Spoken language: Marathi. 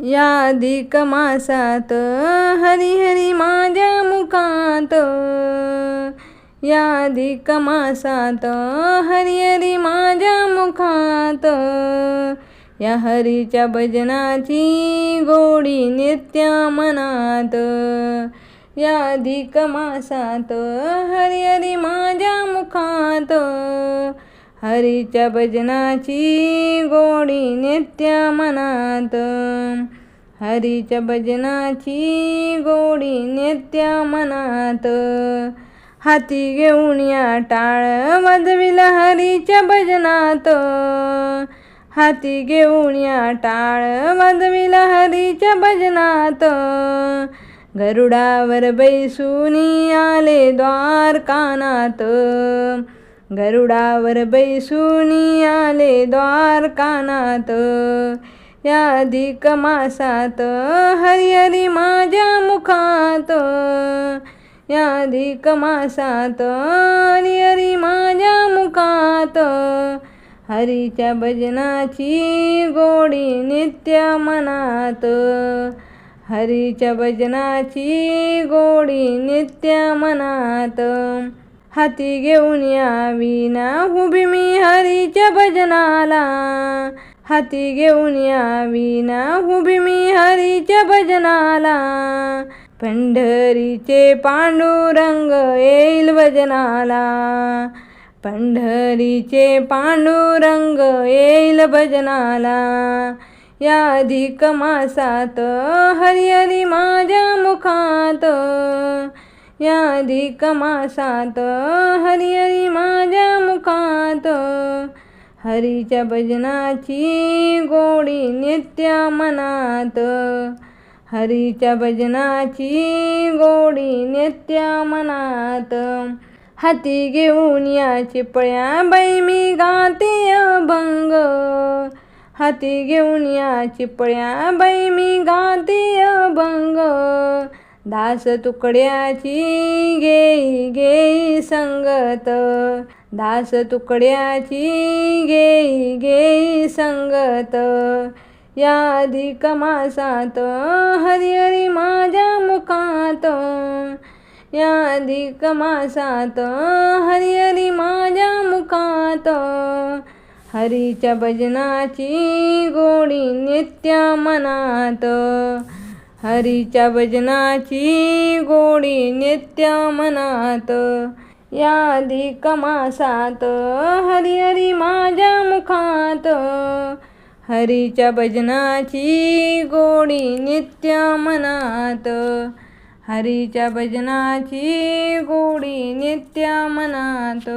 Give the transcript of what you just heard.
या अधिक मासात हरी हरी माझ्या मुखात, या अधिक मासात हरी हरी माझ्या मुखात, या हरीच्या भजनाची गोडी नित्य मनात, या अधिक मासात हरी हरी माझ्या मुखात, हरीच्या भजनाची गोडी नित्य मनात, हरीच्या भजनाची गोडी नित्य मनात, हाती घेऊन या टाळ वाजविला हरीच्या भजनात, हाती घेऊन या टाळ वाजविला हरीच्या भजनात, गरुडावर बैसूनी आले द्वारकानाथ, गरुडावर बैसूनी आले द्वारकानाथ, या अधिक मासात हरी हरी माझ्या मुखात, या अधिक मासात हरी हरी माझ्या मुखात, हरीच्या भजनाची गोडी नित्य मनात, हरीच्या भजनाची गोडी नित्य मनात, हाती घेऊन या वीणा उभी मी हरीच्या भजनाला, हाती घेऊन या वीणा उभी मी हरीच्या भजनाला, पंढरीचे पांडुरंग येईल भजनाला, पंढरीचे पांडुरंग येईल भजनाला, या अधिक मासात हरी हरी माझ्या मुखात, या अधिक मासात हरी हरी माझ्या मुखात, हरीच्या भजनाची गोडी नित्य मनात, हरीच्या भजनाची गोडी नित्य मनात, हाती घेऊन या चिपळ्या बाई मी गाते अभंग, हाती घेऊन या चिपळ्या बाई मी गाते अभंग, दास तुकड्याची घेई घेई संगत, दास तुकड्याची घेई घेई संगत, या अधिक मासात हरी हरी माझ्या मुखात, या अधिक मासात हरी हरी माझ्या मुखात, हरीच्या भजनाची गोडी नित्य मनात, हरीच्या भजनाची गोडी नित्य मनात, या अधिक मासात हरी हरी माझ्या मुखात, हरीच्या भजनाची गोडी नित्य मनात, हरीच्या भजनाची गोडी नित्य मनात.